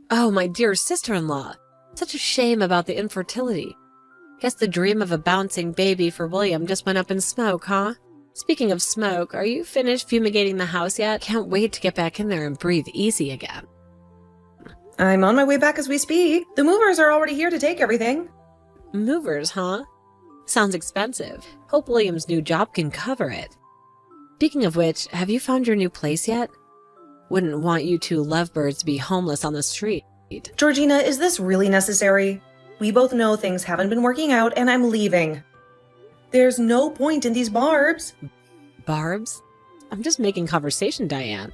Oh, my dear sister-in-law. Such a shame about the infertility. Guess the dream of a bouncing baby for William just went up in smoke, huh? Speaking of smoke, are you finished fumigating the house yet? Can't wait to get back in there and breathe easy again. I'm on my way back as we speak. The movers are already here to take everything. Movers, huh? Sounds expensive. Hope William's new job can cover it. Speaking of which, have you found your new place yet? Wouldn't want you two lovebirds to be homeless on the street. Georgina, is this really necessary? We both know things haven't been working out and I'm leaving. There's no point in these barbs. Barbs? I'm just making conversation, Diane.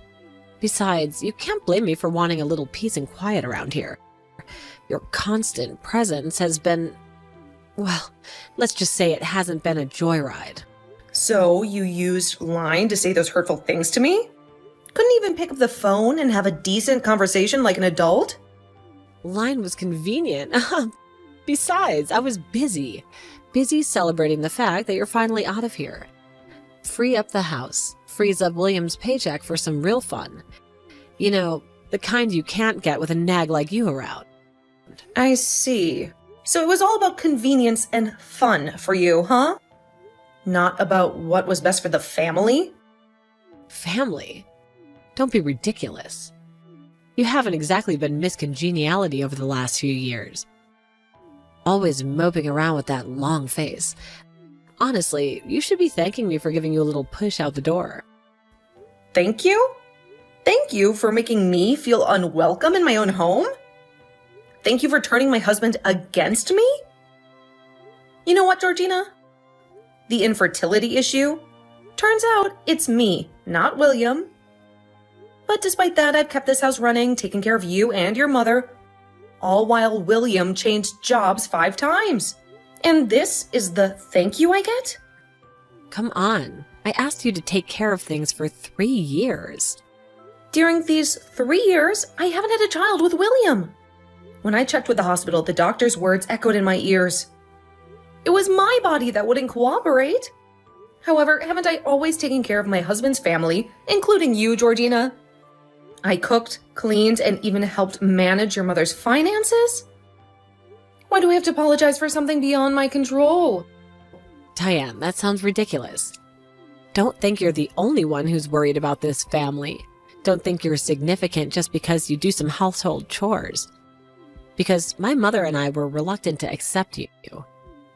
Besides, you can't blame me for wanting a little peace and quiet around here. Your constant presence has been, well, let's just say it hasn't been a joyride. So you used line to say those hurtful things to me? Couldn't even pick up the phone and have a decent conversation like an adult? Line was convenient. Besides, I was busy celebrating the fact that you're finally out of here. Free up the house, frees up William's paycheck for some real fun. You know, the kind you can't get with a nag like you around. I see. So it was all about convenience and fun for you, huh? Not about what was best for the family? Family? Don't be ridiculous. You haven't exactly been Miss Congeniality over the last few years. Always moping around with that long face. Honestly, you should be thanking me for giving you a little push out the door. Thank you? Thank you for making me feel unwelcome in my own home? Thank you for turning my husband against me? You know what, Georgina? The infertility issue? Turns out it's me, not William. But despite that, I've kept this house running, taking care of you and your mother, all while William changed jobs 5 times. And this is the thank you I get? Come on. I asked you to take care of things for 3 years. During these 3 years, I haven't had a child with William. When I checked with the hospital, the doctor's words echoed in my ears. It was my body that wouldn't cooperate. However, haven't I always taken care of my husband's family, including you, Georgina? I cooked, cleaned, and even helped manage your mother's finances? Why do I have to apologize for something beyond my control? Diane, that sounds ridiculous. Don't think you're the only one who's worried about this family. Don't think you're significant just because you do some household chores. Because my mother and I were reluctant to accept you.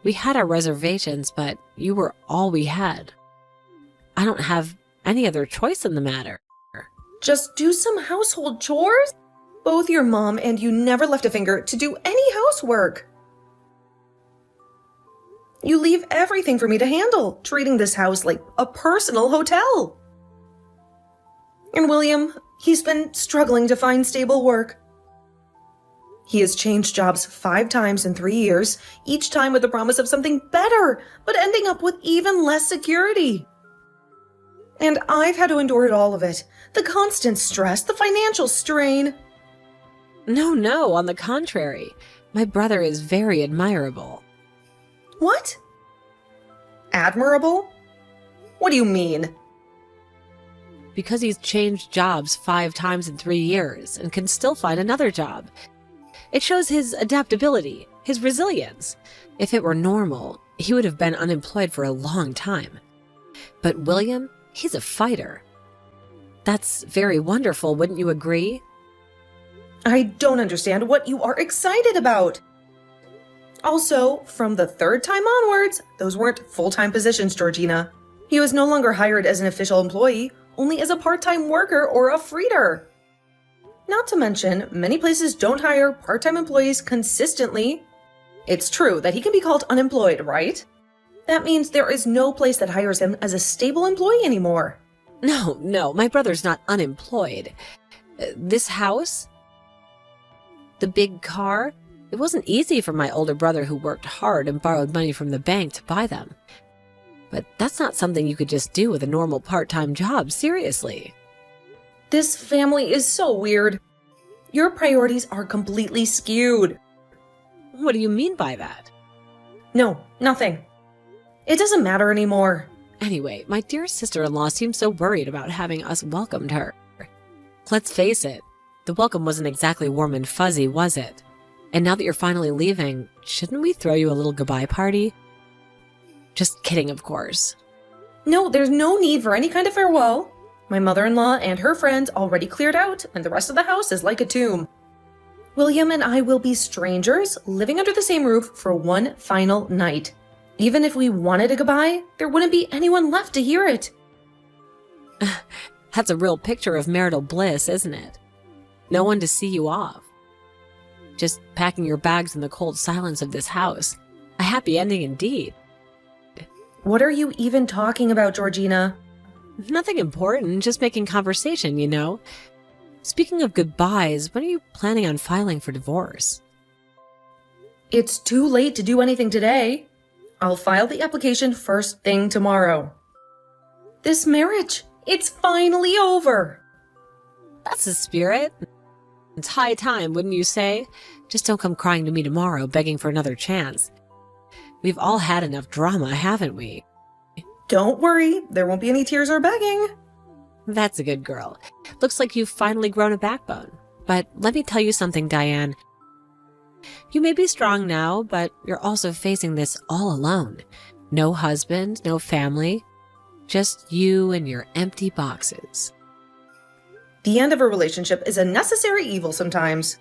We had our reservations, but you were all we had. I don't have any other choice in the matter. Just do some household chores? Both your mom and you never left a finger to do any housework. You leave everything for me to handle, treating this house like a personal hotel. And William, he's been struggling to find stable work. He has changed jobs 5 times in 3 years, each time with the promise of something better, but ending up with even less security. And I've had to endure all of it. The constant stress, the financial strain. No, on the contrary. My brother is very admirable. What? Admirable? What do you mean? Because he's changed jobs 5 times in 3 years and can still find another job. It shows his adaptability, his resilience. If it were normal, he would have been unemployed for a long time. But William, he's a fighter. That's very wonderful, wouldn't you agree? I don't understand what you are excited about. Also, from the 3rd time onwards, those weren't full-time positions, Georgina. He was no longer hired as an official employee, only as a part-time worker or a freeder. Not to mention, many places don't hire part-time employees consistently. It's true that he can be called unemployed, right? That means there is no place that hires him as a stable employee anymore. No, my brother's not unemployed. This house? The big car? It wasn't easy for my older brother who worked hard and borrowed money from the bank to buy them. But that's not something you could just do with a normal part-time job, seriously. This family is so weird. Your priorities are completely skewed. What do you mean by that? No, nothing. It doesn't matter anymore. Anyway, my dear sister-in-law seems so worried about having us welcomed her. Let's face it, The welcome wasn't exactly warm and fuzzy, was it? And now that you're finally leaving, shouldn't we throw you a little goodbye party? Just kidding, of course. No, there's no need for any kind of farewell. My mother-in-law and her friends already cleared out, and the rest of the house is like a tomb. William and I will be strangers, living under the same roof for one final night. Even if we wanted a goodbye, there wouldn't be anyone left to hear it. That's a real picture of marital bliss, isn't it? No one to see you off. Just packing your bags in the cold silence of this house. A happy ending indeed. What are you even talking about, Georgina? Nothing important, just making conversation, you know. Speaking of goodbyes, when are you planning on filing for divorce? It's too late to do anything today. I'll file the application first thing tomorrow. This marriage, it's finally over. That's the spirit. It's high time, wouldn't you say? Just don't come crying to me tomorrow, begging for another chance. We've all had enough drama, haven't we? Don't worry, there won't be any tears or begging. That's a good girl. Looks like you've finally grown a backbone. But let me tell you something, Diane. You may be strong now, but you're also facing this all alone. No husband, no family, just you and your empty boxes. The end of a relationship is a necessary evil sometimes.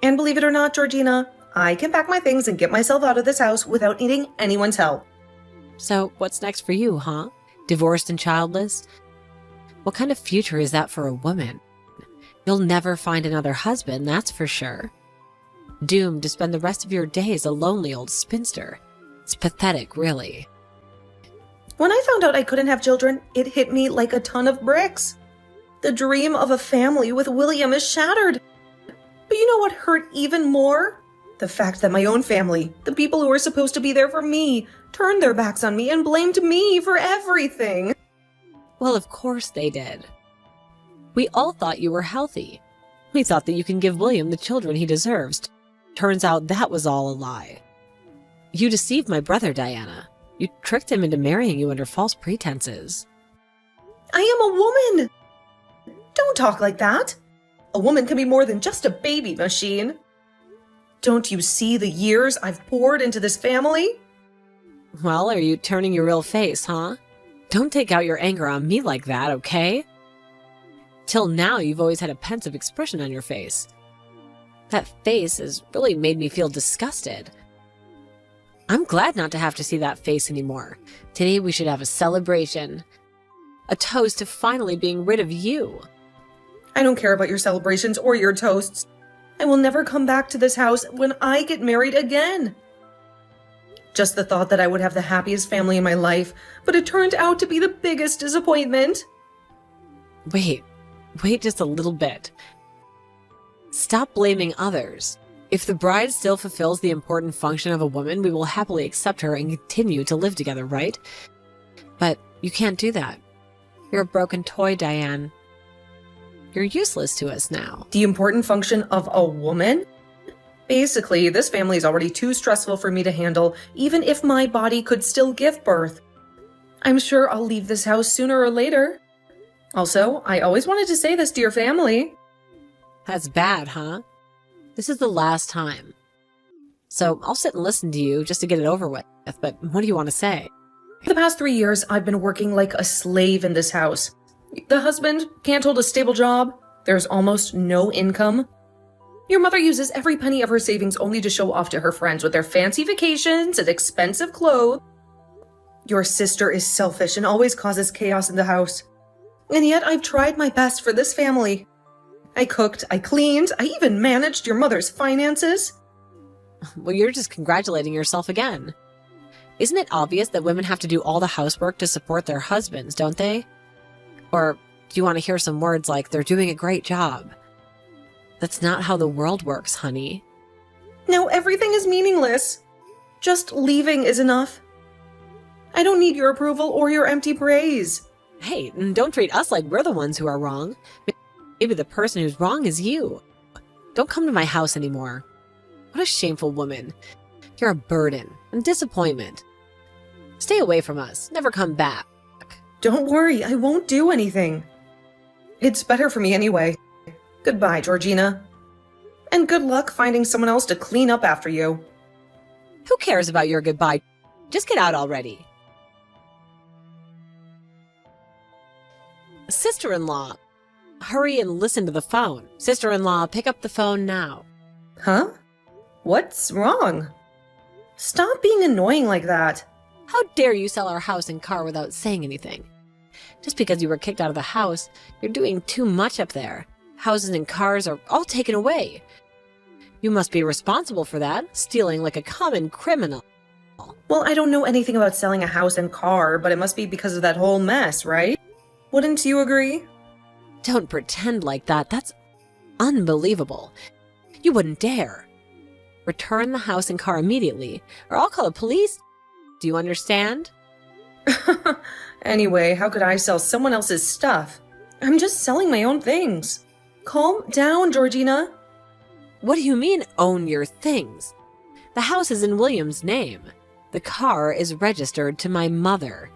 And believe it or not, Georgina, I can pack my things and get myself out of this house without needing anyone's help. So what's next for you, huh? Divorced and childless? What kind of future is that for a woman? You'll never find another husband, that's for sure. Doomed to spend the rest of your days a lonely old spinster. It's pathetic, really. When I found out I couldn't have children, it hit me like a ton of bricks. The dream of a family with William is shattered. But you know what hurt even more? The fact that my own family, the people who were supposed to be there for me, turned their backs on me and blamed me for everything. Well, of course they did. We all thought you were healthy. We thought that you can give William the children he deserves. Turns out that was all a lie. You deceived my brother, Diana. You tricked him into marrying you under false pretenses. I am a woman! Don't talk like that. A woman can be more than just a baby machine. Don't you see the years I've poured into this family? Well, are you turning your real face, huh? Don't take out your anger on me like that, okay? Till now, you've always had a pensive expression on your face. That face has really made me feel disgusted. I'm glad not to have to see that face anymore. Today we should have a celebration. A toast to finally being rid of you. I don't care about your celebrations or your toasts. I will never come back to this house when I get married again. Just the thought that I would have the happiest family in my life, but it turned out to be the biggest disappointment. Wait just a little bit. Stop blaming others. If the bride still fulfills the important function of a woman, we will happily accept her and continue to live together, right? But you can't do that. You're a broken toy, Diane. You're useless to us now. The important function of a woman? Basically, this family is already too stressful for me to handle, even if my body could still give birth. I'm sure I'll leave this house sooner or later. Also, I always wanted to say this to your family. That's bad, huh? This is the last time. So I'll sit and listen to you just to get it over with, but what do you want to say? For the past 3 years, I've been working like a slave in this house. The husband can't hold a stable job. There's almost no income. Your mother uses every penny of her savings only to show off to her friends with their fancy vacations and expensive clothes. Your sister is selfish and always causes chaos in the house. And yet I've tried my best for this family. I cooked, I cleaned, I even managed your mother's finances. Well, you're just congratulating yourself again. Isn't it obvious that women have to do all the housework to support their husbands, don't they? Or do you want to hear some words like, they're doing a great job? That's not how the world works, honey. Now everything is meaningless. Just leaving is enough. I don't need your approval or your empty praise. Hey, don't treat us like we're the ones who are wrong. Maybe the person who's wrong is you. Don't come to my house anymore. What a shameful woman. You're a burden and disappointment. Stay away from us. Never come back. Don't worry, I won't do anything. It's better for me anyway. Goodbye, Georgina. And good luck finding someone else to clean up after you. Who cares about your goodbye? Just get out already. Sister-in-law, hurry and listen to the phone. Sister-in-law, pick up the phone now. Huh? What's wrong? Stop being annoying like that. How dare you sell our house and car without saying anything? Just because you were kicked out of the house, you're doing too much up there. Houses and cars are all taken away. You must be responsible for that, stealing like a common criminal. Well, I don't know anything about selling a house and car, but it must be because of that whole mess, right? Wouldn't you agree? Don't pretend like that. That's unbelievable. You wouldn't dare. Return the house and car immediately, or I'll call the police. Do you understand? Anyway, how could I sell someone else's stuff? I'm just selling my own things. Calm down, Georgina. What do you mean, own your things? The house is in William's name. The car is registered to my mother.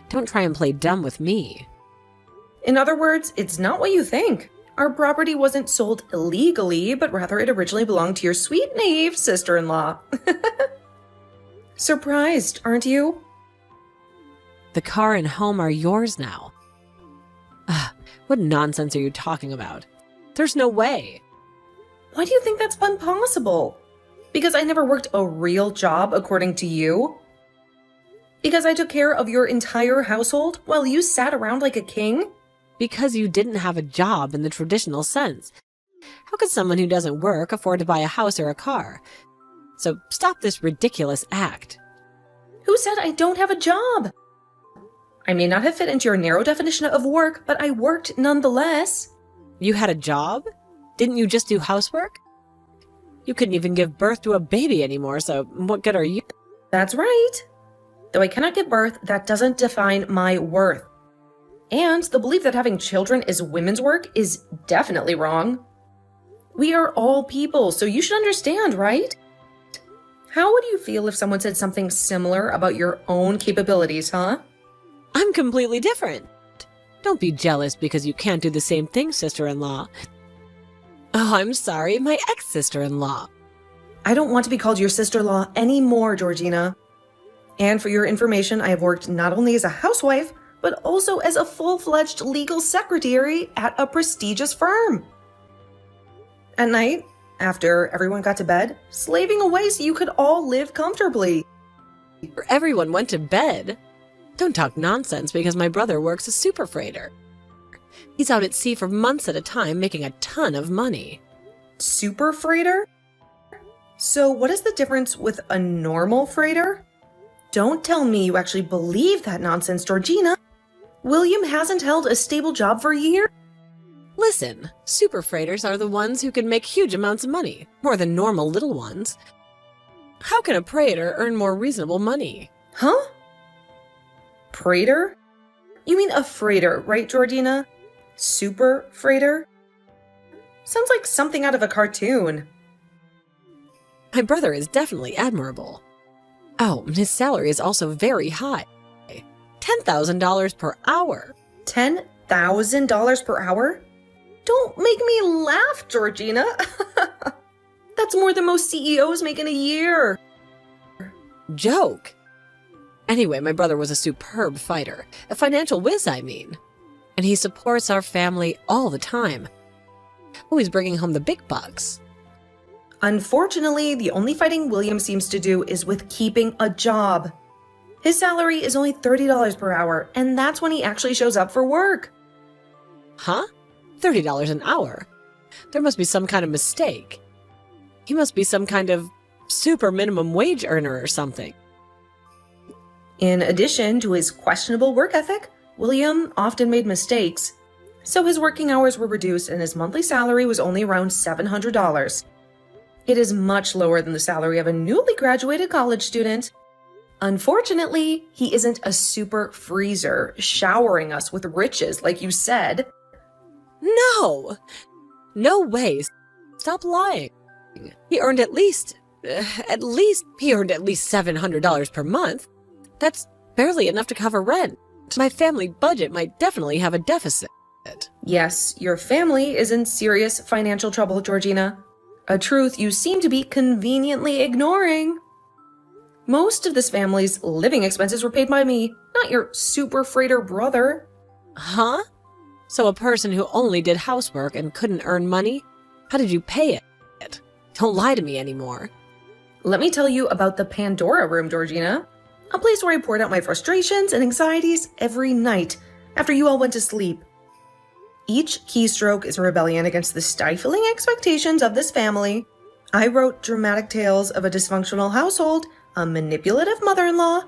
Don't try and play dumb with me. In other words, it's not what you think. Our property wasn't sold illegally, but rather it originally belonged to your sweet, naive sister-in-law. Surprised, aren't you? The car and home are yours now. What nonsense are you talking about? There's no way. Why do you think that's impossible? Because I never worked a real job according to you? Because I took care of your entire household while you sat around like a king? Because you didn't have a job in the traditional sense. How could someone who doesn't work afford to buy a house or a car? So stop this ridiculous act. Who said I don't have a job? I may not have fit into your narrow definition of work, but I worked nonetheless. You had a job? Didn't you just do housework? You couldn't even give birth to a baby anymore, so what good are you? That's right. Though I cannot give birth, that doesn't define my worth. And the belief that having children is women's work is definitely wrong. We are all people, so you should understand, right? How would you feel if someone said something similar about your own capabilities, huh? I'm completely different. Don't be jealous because you can't do the same thing, sister-in-law. Oh, I'm sorry, my ex-sister-in-law. I don't want to be called your sister-in-law anymore, Georgina. And for your information, I have worked not only as a housewife, but also as a full-fledged legal secretary at a prestigious firm. At night, after everyone got to bed, slaving away so you could all live comfortably. Everyone went to bed. Don't talk nonsense because my brother works a super freighter. He's out at sea for months at a time making a ton of money. Super freighter? So what is the difference with a normal freighter? Don't tell me you actually believe that nonsense, Georgina. William hasn't held a stable job for years. Listen, super freighters are the ones who can make huge amounts of money, more than normal little ones. How can a freighter earn more reasonable money? Huh? Freighter? You mean a freighter, right, Georgina? Super freighter? Sounds like something out of a cartoon. My brother is definitely admirable. Oh, his salary is also very high. $10,000 per hour. $10,000 per hour? Don't make me laugh, Georgina. That's more than most CEOs make in a year. Joke. Anyway, my brother was a superb fighter. A financial whiz, I mean. And he supports our family all the time. Always bringing home the big bucks. Unfortunately, the only fighting William seems to do is with keeping a job. His salary is only $30 per hour, and that's when he actually shows up for work. Huh? $30 an hour? There must be some kind of mistake. He must be some kind of super minimum wage earner or something. In addition to his questionable work ethic, William often made mistakes. So his working hours were reduced and his monthly salary was only around $700. It is much lower than the salary of a newly graduated college student. Unfortunately, he isn't a super freezer showering us with riches like you said. No! No way. Stop lying. He earned at least $700 per month. That's barely enough to cover rent. My family budget might definitely have a deficit. Yes, your family is in serious financial trouble, Georgina. A truth you seem to be conveniently ignoring. Most of this family's living expenses were paid by me, not your super freighter brother. Huh? So a person who only did housework and couldn't earn money? How did you pay it? Don't lie to me anymore. Let me tell you about the Pandora Room, Georgina. A place where I poured out my frustrations and anxieties every night after you all went to sleep. Each keystroke is a rebellion against the stifling expectations of this family. I wrote dramatic tales of a dysfunctional household, a manipulative mother-in-law,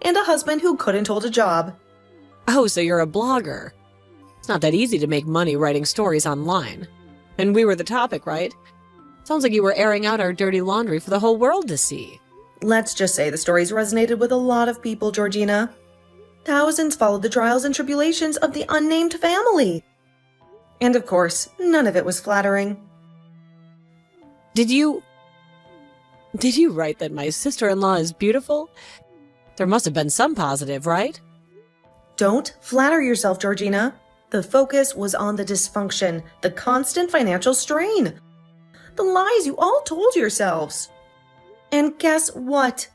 and a husband who couldn't hold a job. Oh, so you're a blogger. It's not that easy to make money writing stories online. And we were the topic, right? Sounds like you were airing out our dirty laundry for the whole world to see. Let's just say the stories resonated with a lot of people, Georgina. Thousands followed the trials and tribulations of the unnamed family. And of course, none of it was flattering. Did you write that my sister-in-law is beautiful? There must have been some positive, right? Don't flatter yourself, Georgina. The focus was on the dysfunction, the constant financial strain, the lies you all told yourselves. And guess what?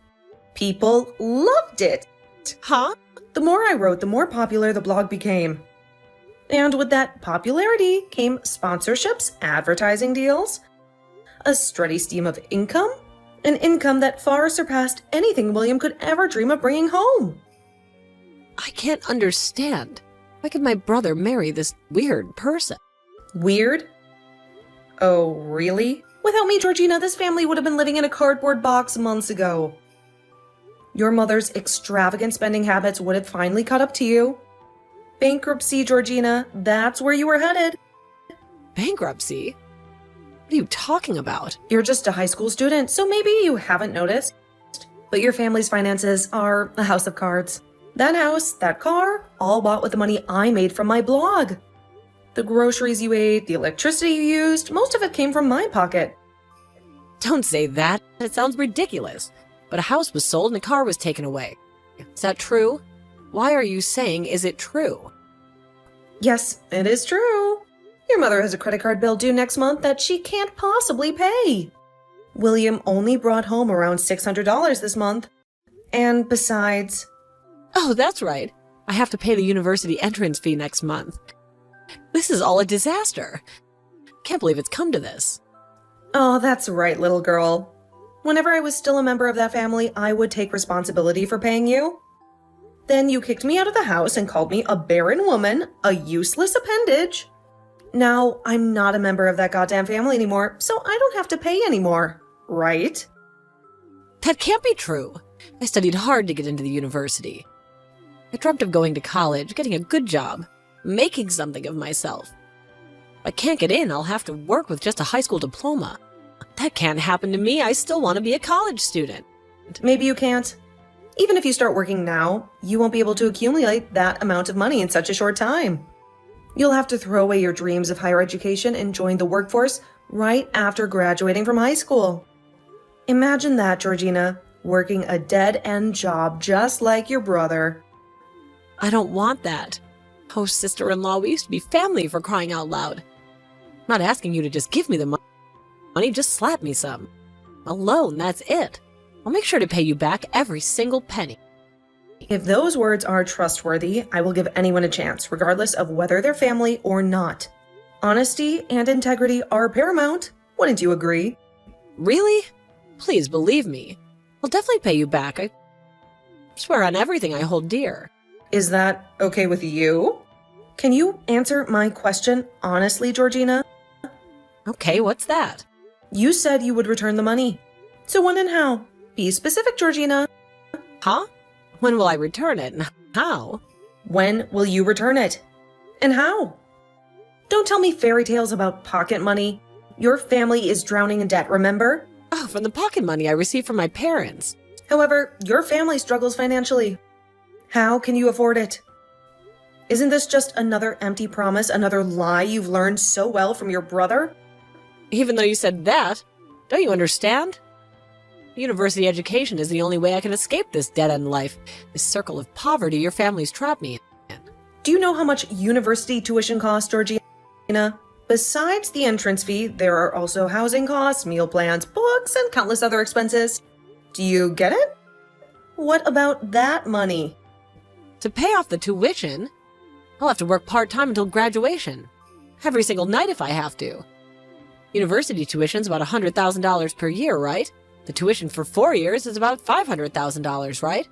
People loved it. Huh? The more I wrote, the more popular the blog became. And with that popularity came sponsorships, advertising deals, a steady stream of income, an income that far surpassed anything William could ever dream of bringing home. I can't understand. Why could my brother marry this weird person? Weird? Oh, really? Without me, Georgina, this family would have been living in a cardboard box months ago. Your mother's extravagant spending habits would have finally caught up to you. Bankruptcy, Georgina, that's where you were headed. Bankruptcy? What are you talking about? You're just a high school student, so maybe you haven't noticed. But your family's finances are a house of cards. That house, that car, all bought with the money I made from my blog. The groceries you ate, the electricity you used, most of it came from my pocket. Don't say that. It sounds ridiculous. But a house was sold and a car was taken away. Is that true? Why are you saying, is it true? Yes, it is true. Your mother has a credit card bill due next month that she can't possibly pay. William only brought home around $600 this month. And besides... Oh, that's right. I have to pay the university entrance fee next month. This is all a disaster. Can't believe it's come to this. Oh, that's right, little girl. Whenever I was still a member of that family, I would take responsibility for paying you. Then you kicked me out of the house and called me a barren woman, a useless appendage. Now, I'm not a member of that goddamn family anymore, so I don't have to pay anymore, right? That can't be true. I studied hard to get into the university. I dreamt of going to college, getting a good job, making something of myself. If I can't get in, I'll have to work with just a high school diploma. That can't happen to me. I still want to be a college student. Maybe you can't. Even if you start working now, you won't be able to accumulate that amount of money in such a short time. You'll have to throw away your dreams of higher education and join the workforce right after graduating from high school. Imagine that, Georgina, working a dead-end job just like your brother. I don't want that. Oh, sister-in-law, we used to be family, for crying out loud. I'm not asking you to just give me the money, just slap me some. A loan, that's it. I'll make sure to pay you back every single penny. If those words are trustworthy, I will give anyone a chance, regardless of whether they're family or not. Honesty and integrity are paramount. Wouldn't you agree? Really? Please believe me. I'll definitely pay you back. I swear on everything I hold dear. Is that okay with you? Can you answer my question honestly, Georgina? Okay, what's that? You said you would return the money. So when and how? Be specific, Georgina. Huh? When will I return it and how? When will you return it? And how? Don't tell me fairy tales about pocket money. Your family is drowning in debt, remember? Oh, from the pocket money I received from my parents. However, your family struggles financially. How can you afford it? Isn't this just another empty promise, another lie you've learned so well from your brother? Even though you said that, don't you understand? University education is the only way I can escape this dead-end life, this circle of poverty your family's trapped me in. Do you know how much university tuition costs, Georgina? Besides the entrance fee, there are also housing costs, meal plans, books, and countless other expenses. Do you get it? What about that money? To pay off the tuition, I'll have to work part-time until graduation. Every single night if I have to. University tuition's about $100,000 per year, right? The tuition for 4 years is about $500,000, right?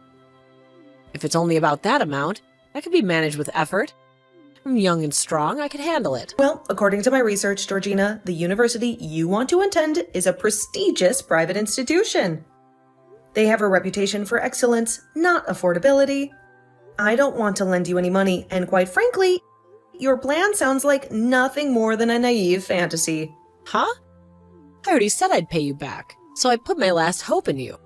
If it's only about that amount, that could be managed with effort. I'm young and strong, I could handle it. Well, according to my research, Georgina, the university you want to attend is a prestigious private institution. They have a reputation for excellence, not affordability. I don't want to lend you any money, and quite frankly, your plan sounds like nothing more than a naive fantasy. Huh? I already said I'd pay you back, so I put my last hope in you.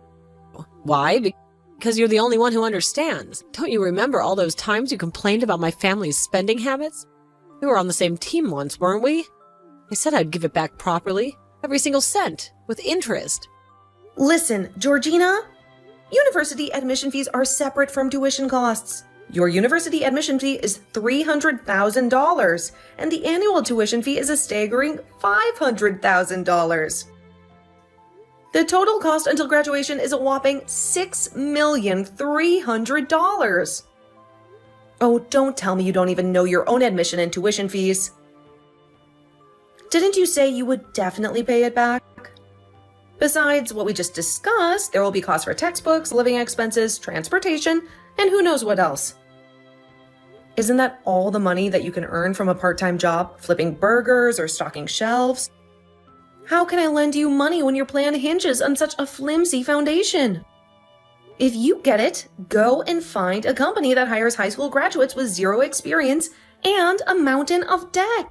Why? Because you're the only one who understands. Don't you remember all those times you complained about my family's spending habits? We were on the same team once, weren't we? I said I'd give it back properly, every single cent, with interest. Listen, Georgina, university admission fees are separate from tuition costs. Your university admission fee is $300,000, and the annual tuition fee is a staggering $500,000. The total cost until graduation is a whopping $6,300,000. Oh, don't tell me you don't even know your own admission and tuition fees. Didn't you say you would definitely pay it back? Besides what we just discussed, there will be costs for textbooks, living expenses, transportation, and who knows what else. Isn't that all the money that you can earn from a part-time job, flipping burgers or stocking shelves? How can I lend you money when your plan hinges on such a flimsy foundation? If you get it, go and find a company that hires high school graduates with zero experience and a mountain of debt.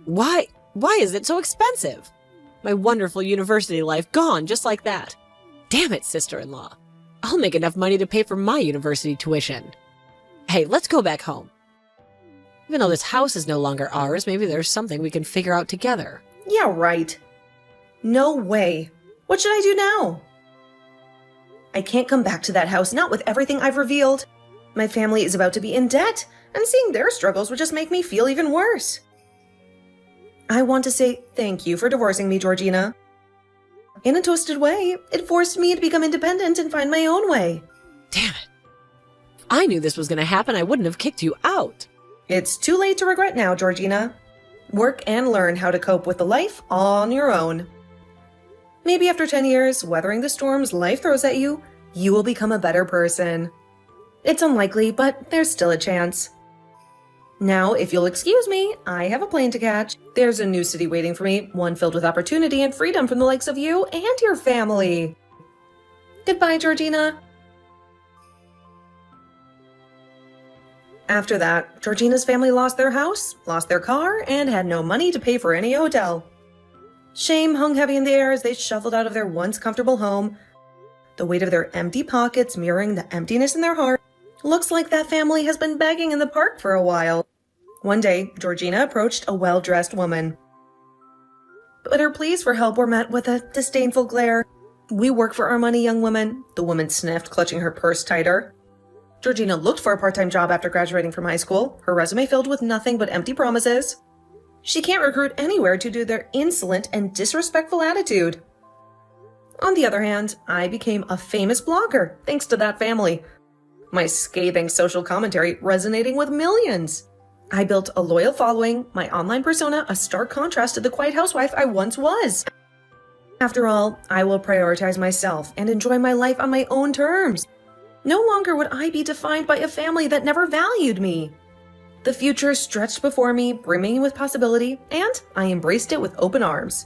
Why is it so expensive? My wonderful university life gone just like that. Damn it, sister-in-law. I'll make enough money to pay for my university tuition. Hey, let's go back home. Even though this house is no longer ours, maybe there's something we can figure out together. Yeah, right. No way. What should I do now? I can't come back to that house, not with everything I've revealed. My family is about to be in debt, and seeing their struggles would just make me feel even worse. I want to say thank you for divorcing me, Georgina. In a twisted way, it forced me to become independent and find my own way. Damn it. If I knew this was going to happen, I wouldn't have kicked you out. It's too late to regret now, Georgina. Work and learn how to cope with the life on your own. Maybe after 10 years, weathering the storms life throws at you, you will become a better person. It's unlikely, but there's still a chance. Now, if you'll excuse me, I have a plane to catch. There's a new city waiting for me, one filled with opportunity and freedom from the likes of you and your family. Goodbye, Georgina. After that, Georgina's family lost their house, lost their car, and had no money to pay for any hotel. Shame hung heavy in the air as they shuffled out of their once comfortable home, the weight of their empty pockets mirroring the emptiness in their heart. Looks like that family has been begging in the park for a while. One day, Georgina approached a well-dressed woman. But her pleas for help were met with a disdainful glare. "We work for our money, young woman," the woman sniffed, clutching her purse tighter. Georgina looked for a part-time job after graduating from high school, her resume filled with nothing but empty promises. She can't recruit anywhere due to their insolent and disrespectful attitude. On the other hand, I became a famous blogger thanks to that family. My scathing social commentary resonating with millions. I built a loyal following, my online persona a stark contrast to the quiet housewife I once was. After all, I will prioritize myself and enjoy my life on my own terms. No longer would I be defined by a family that never valued me. The future stretched before me, brimming with possibility, and I embraced it with open arms.